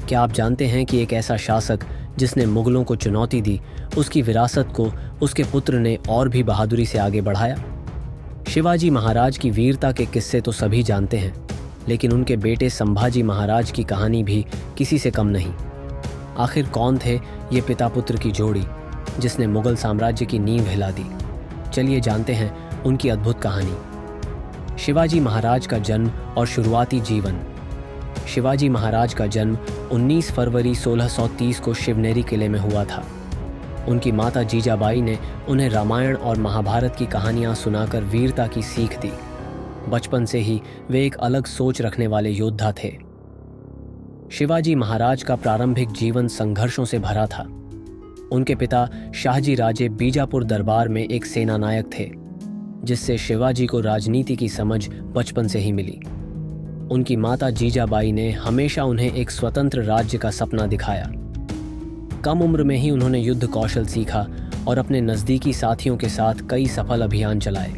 क्या आप जानते हैं कि एक ऐसा शासक जिसने मुगलों को चुनौती दी, उसकी विरासत को उसके पुत्र ने और भी बहादुरी से आगे बढ़ाया? शिवाजी महाराज की वीरता के किस्से तो सभी जानते हैं, लेकिन उनके बेटे संभाजी महाराज की कहानी भी किसी से कम नहीं। आखिर कौन थे ये पिता पुत्र की जोड़ी जिसने मुगल साम्राज्य की नींव हिला दी? चलिए जानते हैं उनकी अद्भुत कहानी। शिवाजी महाराज का जन्म और शुरुआती जीवन। शिवाजी महाराज का जन्म 19 फरवरी 1630 को शिवनेरी किले में हुआ था। उनकी माता जीजाबाई ने उन्हें रामायण और महाभारत की कहानियां सुनाकर वीरता की सीख दी। बचपन से ही वे एक अलग सोच रखने वाले योद्धा थे। शिवाजी महाराज का प्रारंभिक जीवन संघर्षों से भरा था। उनके पिता शाहजी राजे बीजापुर दरबार में एक सेनानायक थे, जिससे शिवाजी को राजनीति की समझ बचपन से ही मिली। उनकी माता जीजाबाई ने हमेशा उन्हें एक स्वतंत्र राज्य का सपना दिखाया। कम उम्र में ही उन्होंने युद्ध कौशल सीखा और अपने नज़दीकी साथियों के साथ कई सफल अभियान चलाए।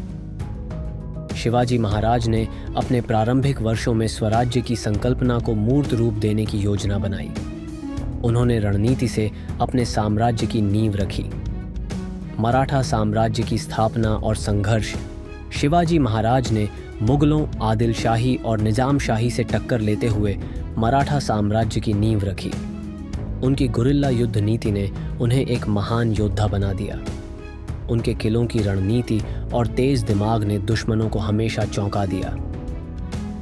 शिवाजी महाराज ने अपने प्रारंभिक वर्षों में स्वराज्य की संकल्पना को मूर्त रूप देने की योजना बनाई। उन्होंने रणनीति से अपने साम्राज्य की नींव रखी। मराठा साम्राज्य की स्थापना और संघर्ष। शिवाजी महाराज ने मुगलों, आदिल शाही और निजाम शाही से टक्कर लेते हुए मराठा साम्राज्य की नींव रखी। उनकी गुरिल्ला युद्ध नीति ने उन्हें एक महान योद्धा बना दिया। उनके किलों की रणनीति और तेज दिमाग ने दुश्मनों को हमेशा चौंका दिया।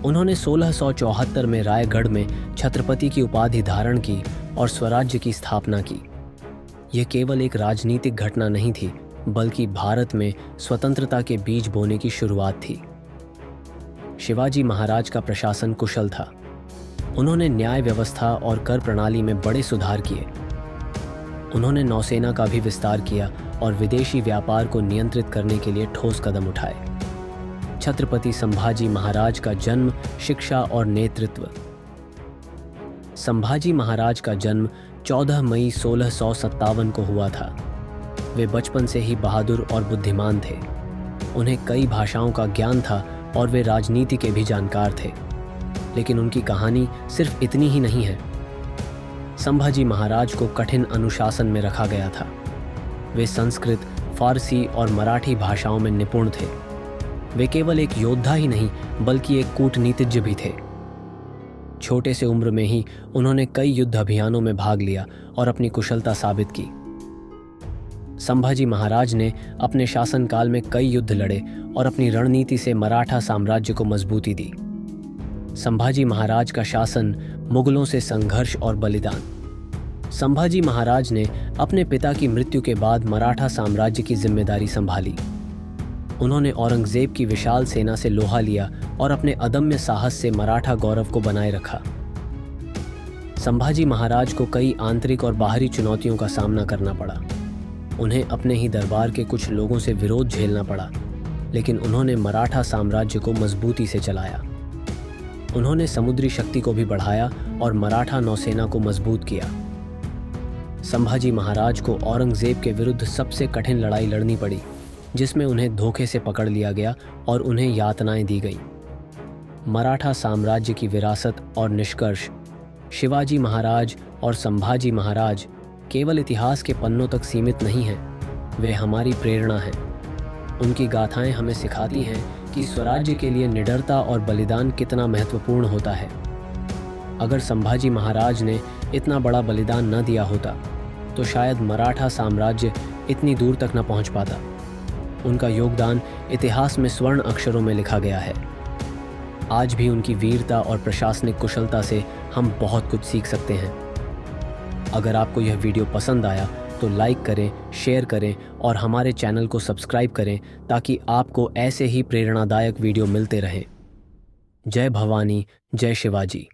उन्होंने 1674 में रायगढ़ में छत्रपति की उपाधि धारण की और स्वराज्य की स्थापना की। यह केवल एक राजनीतिक घटना नहीं थी, बल्कि भारत में स्वतंत्रता के बीज बोने की शुरुआत थी। शिवाजी महाराज का प्रशासन कुशल था। उन्होंने न्याय व्यवस्था और कर प्रणाली में बड़े सुधार किए। उन्होंने नौसेना का भी विस्तार किया और विदेशी व्यापार को नियंत्रित करने के लिए ठोस कदम उठाए। छत्रपति संभाजी महाराज का जन्म, शिक्षा और नेतृत्व। संभाजी महाराज का जन्म 14 मई 1657 को हुआ था। वे बचपन से ही बहादुर और बुद्धिमान थे। उन्हें कई भाषाओं का ज्ञान था और वे राजनीति के भी जानकार थे। लेकिन उनकी कहानी सिर्फ इतनी ही नहीं है। संभाजी महाराज को कठिन अनुशासन में रखा गया था। वे संस्कृत, फारसी और मराठी भाषाओं में निपुण थे। वे केवल एक योद्धा ही नहीं, बल्कि एक कूटनीतिज्ञ भी थे। छोटे से उम्र में ही उन्होंने कई युद्ध अभियानों में भाग लिया और अपनी कुशलता साबित की। संभाजी महाराज ने अपने शासनकाल में कई युद्ध लड़े और अपनी रणनीति से मराठा साम्राज्य को मजबूती दी। संभाजी महाराज का शासन, मुगलों से संघर्ष और बलिदान। संभाजी महाराज ने अपने पिता की मृत्यु के बाद मराठा साम्राज्य की जिम्मेदारी संभाली। उन्होंने औरंगजेब की विशाल सेना से लोहा लिया और अपने अदम्य साहस से मराठा गौरव को बनाए रखा। संभाजी महाराज को कई आंतरिक और बाहरी चुनौतियों का सामना करना पड़ा। उन्हें अपने ही दरबार के कुछ लोगों से विरोध झेलना पड़ा, लेकिन उन्होंने मराठा साम्राज्य को मजबूती से चलाया। उन्होंने समुद्री शक्ति को भी बढ़ाया और मराठा नौसेना को मजबूत किया। संभाजी महाराज को औरंगजेब के विरुद्ध सबसे कठिन लड़ाई लड़नी पड़ी, जिसमें उन्हें धोखे से पकड़ लिया गया और उन्हें यातनाएं दी गईं। मराठा साम्राज्य की विरासत और निष्कर्ष। शिवाजी महाराज और संभाजी महाराज केवल इतिहास के पन्नों तक सीमित नहीं हैं, वे हमारी प्रेरणा हैं। उनकी गाथाएं हमें सिखाती हैं कि स्वराज्य के लिए निडरता और बलिदान कितना महत्वपूर्ण होता है। अगर संभाजी महाराज ने इतना बड़ा बलिदान न दिया होता, तो शायद मराठा साम्राज्य इतनी दूर तक न पहुंच पाता। उनका योगदान इतिहास में स्वर्ण अक्षरों में लिखा गया है। आज भी उनकी वीरता और प्रशासनिक कुशलता से हम बहुत कुछ सीख सकते हैं। अगर आपको यह वीडियो पसंद आया तो लाइक करें, शेयर करें और हमारे चैनल को सब्सक्राइब करें, ताकि आपको ऐसे ही प्रेरणादायक वीडियो मिलते रहें। जय भवानी, जय शिवाजी।